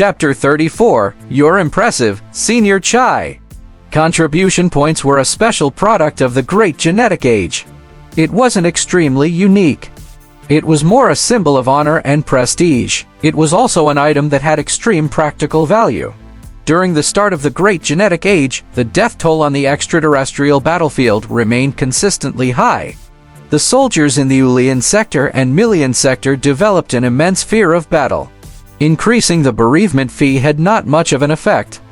Chapter 34, You're Impressive, Senior Chai. Contribution points were a special product of the Great Genetic Age. It wasn't extremely unique. It was more a symbol of honor and prestige. It was also an item that had extreme practical value. During the start of the Great Genetic Age, the death toll on the extraterrestrial battlefield remained consistently high. The soldiers in the Ulian sector and Millian sector developed an immense fear of battle. Increasing the bereavement fee had not much of an effect.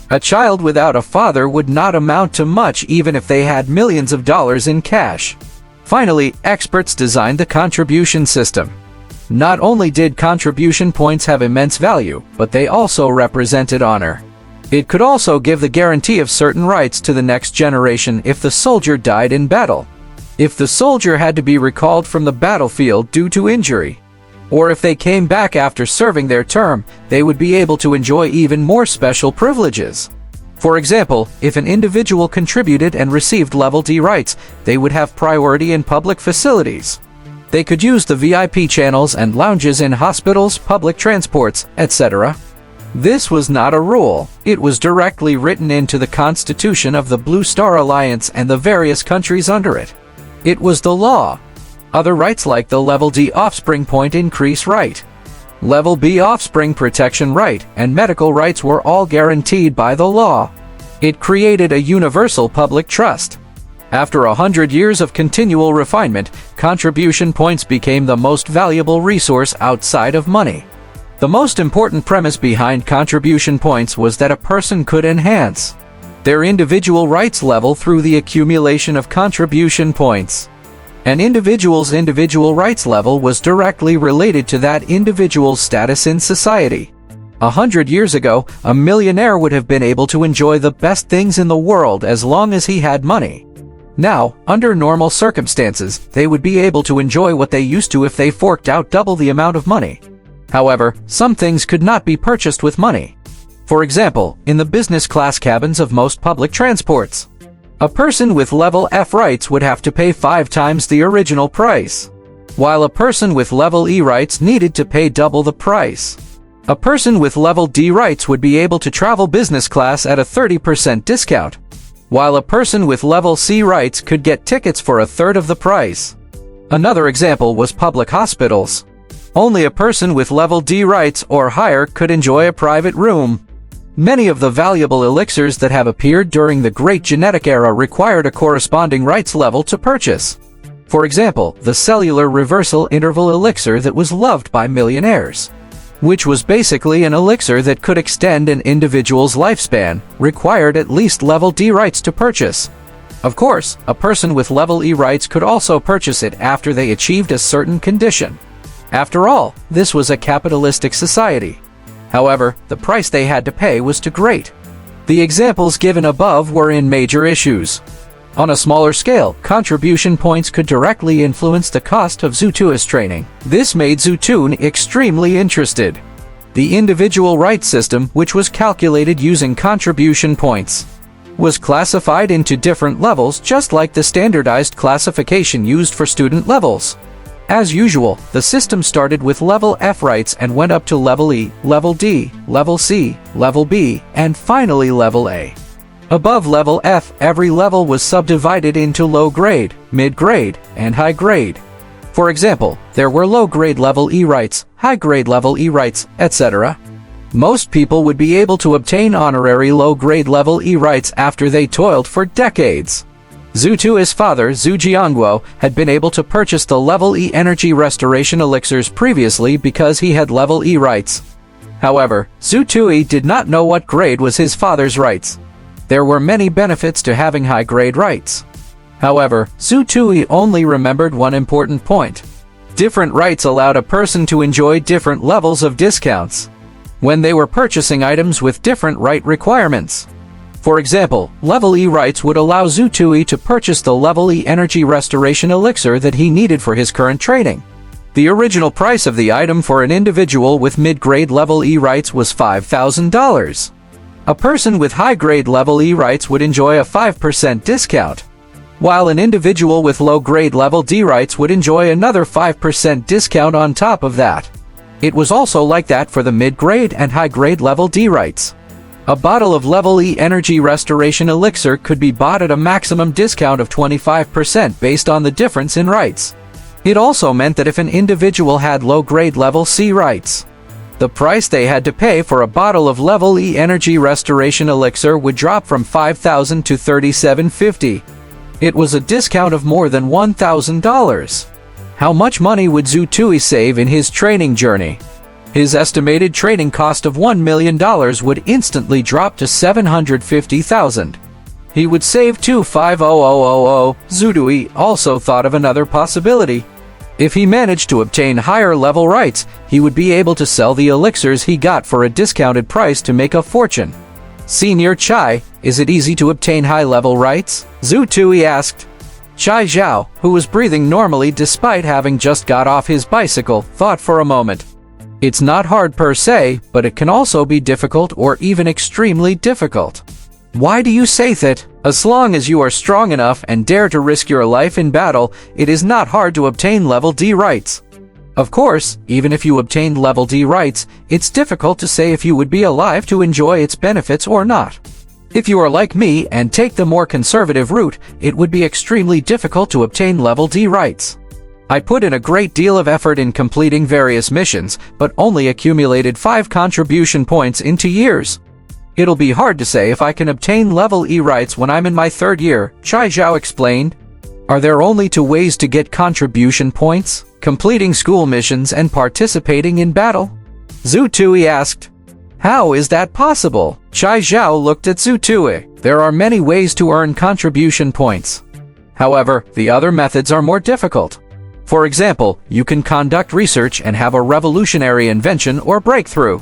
A child without a father would not amount to much even if they had millions of dollars in cash. Finally, experts designed the contribution system. Not only did contribution points have immense value, but they also represented honor. It could also give the guarantee of certain rights to the next generation if the soldier died in battle. If the soldier had to be recalled from the battlefield due to injury, or if they came back after serving their term, they would be able to enjoy even more special privileges. For example, if an individual contributed and received level D rights, they would have priority in public facilities. They could use the VIP channels and lounges in hospitals, public transports, etc. This was not a rule. It was directly written into the constitution of the Blue Star Alliance and the various countries under it. It was the law. Other rights like the Level D Offspring Point Increase right, Level B Offspring Protection right, and medical rights were all guaranteed by the law. It created a universal public trust. After 100 years of continual refinement, contribution points became the most valuable resource outside of money. The most important premise behind contribution points was that a person could enhance their individual rights level through the accumulation of contribution points. An individual's individual rights level was directly related to that individual's status in society. 100 years ago, a millionaire would have been able to enjoy the best things in the world as long as he had money. Now, under normal circumstances, they would be able to enjoy what they used to if they forked out double the amount of money. However, some things could not be purchased with money. For example, in the business class cabins of most public transports, a person with level F rights would have to pay 5 times the original price, while a person with level E rights needed to pay double the price. A person with level D rights would be able to travel business class at a 30% discount, while a person with level C rights could get tickets for a third of the price. Another example was public hospitals. Only a person with level D rights or higher could enjoy a private room. Many of the valuable elixirs that have appeared during the Great Genetic Era required a corresponding rights level to purchase. For example, the cellular reversal interval elixir that was loved by millionaires, which was basically an elixir that could extend an individual's lifespan, required at least level D rights to purchase. Of course, a person with level E rights could also purchase it after they achieved a certain condition. After all, this was a capitalistic society. However, the price they had to pay was too great. The examples given above were in major issues. On a smaller scale, contribution points could directly influence the cost of Zutua's training. This made Zutun extremely interested. The individual rights system, which was calculated using contribution points, was classified into different levels just like the standardized classification used for student levels. As usual, the system started with level F rights and went up to level E, level D, level C, level B, and finally level A. Above level F, every level was subdivided into low grade, mid grade, and high grade. For example, there were low grade level E rights, high grade level E rights, etc. Most people would be able to obtain honorary low grade level E rights after they toiled for decades. Zutua's father, Zhu Jiangguo, had been able to purchase the level E energy restoration elixirs previously because he had level E rights. However, Zutui did not know what grade was his father's rights. There were many benefits to having high-grade rights. However, Zutui only remembered one important point. Different rights allowed a person to enjoy different levels of discounts when they were purchasing items with different right requirements. For example, level E rights would allow Zutui to purchase the level E energy restoration elixir that he needed for his current training. The original price of the item for an individual with mid-grade level E rights was $5,000. A person with high-grade level E rights would enjoy a 5% discount, while an individual with low-grade level D rights would enjoy another 5% discount on top of that. It was also like that for the mid-grade and high-grade level D rights. A bottle of level E energy restoration elixir could be bought at a maximum discount of 25% based on the difference in rights. It also meant that if an individual had low-grade level C rights, the price they had to pay for a bottle of level E energy restoration elixir would drop from $5,000 to $3,750. It was a discount of more than $1,000. How much money would Zhu Tui save in his training journey? His estimated training cost of $1 million would instantly drop to $750,000. He would save $250,000. Zhu Tui also thought of another possibility. If he managed to obtain higher level rights, he would be able to sell the elixirs he got for a discounted price to make a fortune. Senior Chai, is it easy to obtain high-level rights? Zhu Tui asked. Chai Zhao, who was breathing normally despite having just got off his bicycle, thought for a moment. It's not hard per se, but it can also be difficult or even extremely difficult. Why do you say that? As long as you are strong enough and dare to risk your life in battle, it is not hard to obtain level D rights. Of course, even if you obtained level D rights, it's difficult to say if you would be alive to enjoy its benefits or not. If you are like me and take the more conservative route, it would be extremely difficult to obtain level D rights. I put in a great deal of effort in completing various missions, but only accumulated 5 contribution points in 2 years. It'll be hard to say if I can obtain level E rights when I'm in my 3rd year, Chai Zhao explained. Are there only 2 ways to get contribution points? Completing school missions and participating in battle? Zhu Tui asked. How is that possible? Chai Zhao looked at Zhu Tui. There are many ways to earn contribution points. However, the other methods are more difficult. For example, you can conduct research and have a revolutionary invention or breakthrough.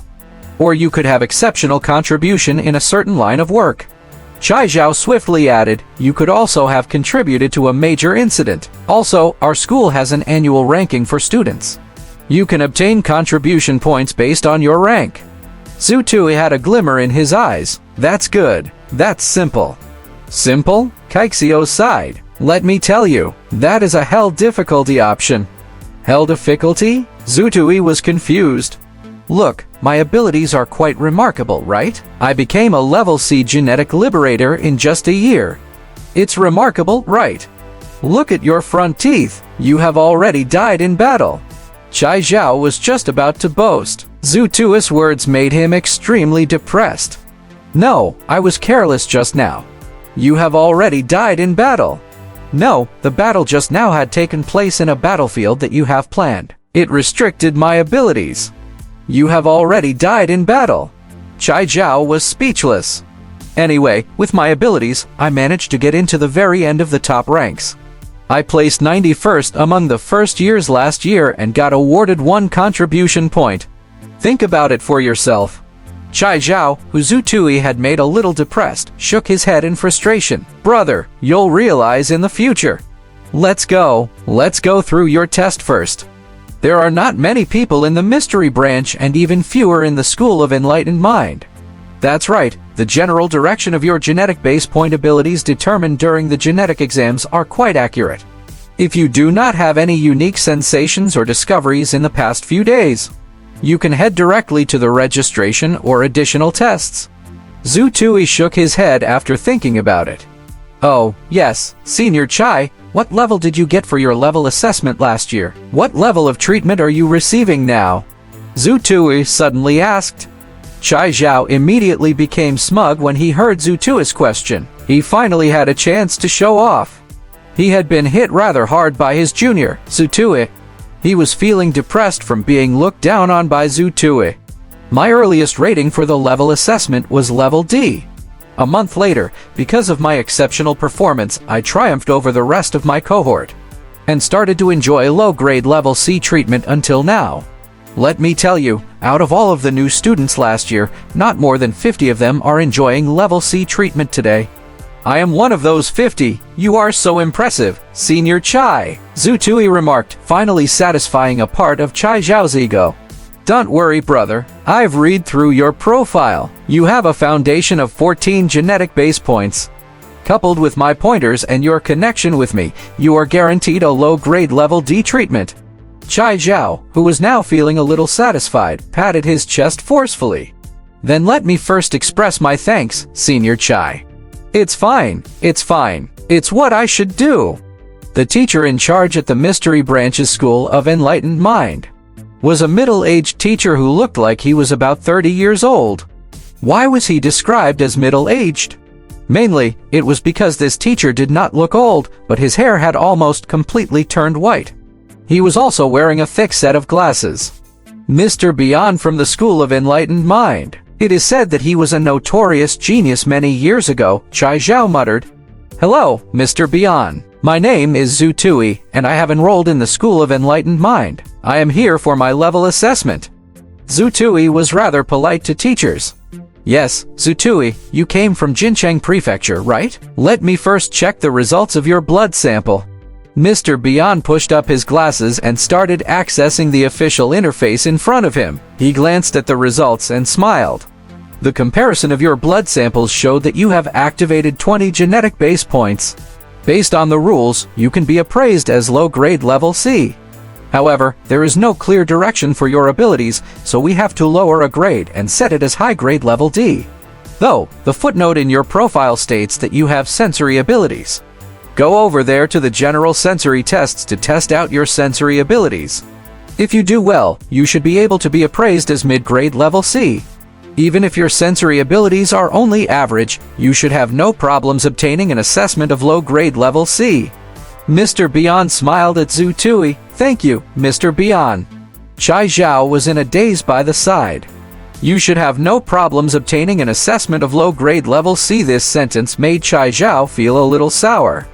Or you could have exceptional contribution in a certain line of work. Chai Zhao swiftly added, you could also have contributed to a major incident. Also, our school has an annual ranking for students. You can obtain contribution points based on your rank. Zhu Tui had a glimmer in his eyes. That's good. That's simple. Simple? Kaixio sighed. Let me tell you, that is a hell difficulty option. Hell difficulty? Zhu Tui was confused. Look, my abilities are quite remarkable, right? I became a level C genetic liberator in just a year. It's remarkable, right? Look at your front teeth. You have already died in battle. Chai Zhao was just about to boast. Zhu Tui's words made him extremely depressed. No, I was careless just now. You have already died in battle. No, the battle just now had taken place in a battlefield that you have planned. It restricted my abilities. You have already died in battle. Chai Zhao was speechless. Anyway, with my abilities, I managed to get into the very end of the top ranks. I placed 91st among the first years last year and got awarded 1 contribution point. Think about it for yourself. Chai Zhao, who Zhu Tui had made a little depressed, shook his head in frustration. Brother, you'll realize in the future. Let's go through your test first. There are not many people in the mystery branch and even fewer in the School of Enlightened Mind. That's right, the general direction of your genetic base point abilities determined during the genetic exams are quite accurate. If you do not have any unique sensations or discoveries in the past few days, you can head directly to the registration or additional tests. Zhu Tui shook his head after thinking about it. Oh, yes, Senior Chai, what level did you get for your level assessment last year? What level of treatment are you receiving now? Zhu Tui suddenly asked. Chai Zhao immediately became smug when he heard Zhu Tui's question. He finally had a chance to show off. He had been hit rather hard by his junior, Zhu Tui. He was feeling depressed from being looked down on by Zhu Tui. My earliest rating for the level assessment was level D. A month later, because of my exceptional performance, I triumphed over the rest of my cohort and started to enjoy low-grade level C treatment until now. Let me tell you, out of all of the new students last year, not more than 50 of them are enjoying level C treatment today. I am one of those 50. You are so impressive, Senior Chai, Zhu Tui remarked, finally satisfying a part of Chai Zhao's ego. Don't worry, brother. I've read through your profile. You have a foundation of 14 genetic base points. Coupled with my pointers and your connection with me, you are guaranteed a low-grade level D treatment. Chai Zhao, who was now feeling a little satisfied, patted his chest forcefully. Then let me first express my thanks, Senior Chai. It's fine, it's fine. It's what I should do. The teacher in charge at the Mystery Branch's School of Enlightened Mind was a middle-aged teacher who looked like he was about 30 years old. Why was he described as middle-aged? Mainly, it was because this teacher did not look old, but his hair had almost completely turned white. He was also wearing a thick set of glasses. Mr. Beyond from the School of Enlightened Mind. It is said that he was a notorious genius many years ago, Chai Zhao muttered. Hello, Mr. Beyond. My name is Zhu Tui, and I have enrolled in the School of Enlightened Mind. I am here for my level assessment. Zhu Tui was rather polite to teachers. Yes, Zhu Tui, you came from Jincheng Prefecture, right? Let me first check the results of your blood sample. Mr. Beyond pushed up his glasses and started accessing the official interface in front of him. He glanced at the results and smiled. The comparison of your blood samples showed that you have activated 20 genetic base points. Based on the rules, you can be appraised as low-grade level C. However, there is no clear direction for your abilities, so we have to lower a grade and set it as high-grade level D. Though, the footnote in your profile states that you have sensory abilities. Go over there to the general sensory tests to test out your sensory abilities. If you do well, you should be able to be appraised as mid-grade level C. Even if your sensory abilities are only average, you should have no problems obtaining an assessment of low-grade level C. Mr. Beyond smiled at Zhu Tui. Thank you, Mr. Beyond. Chai Zhao was in a daze by the side. You should have no problems obtaining an assessment of low-grade level C. This sentence made Chai Zhao feel a little sour.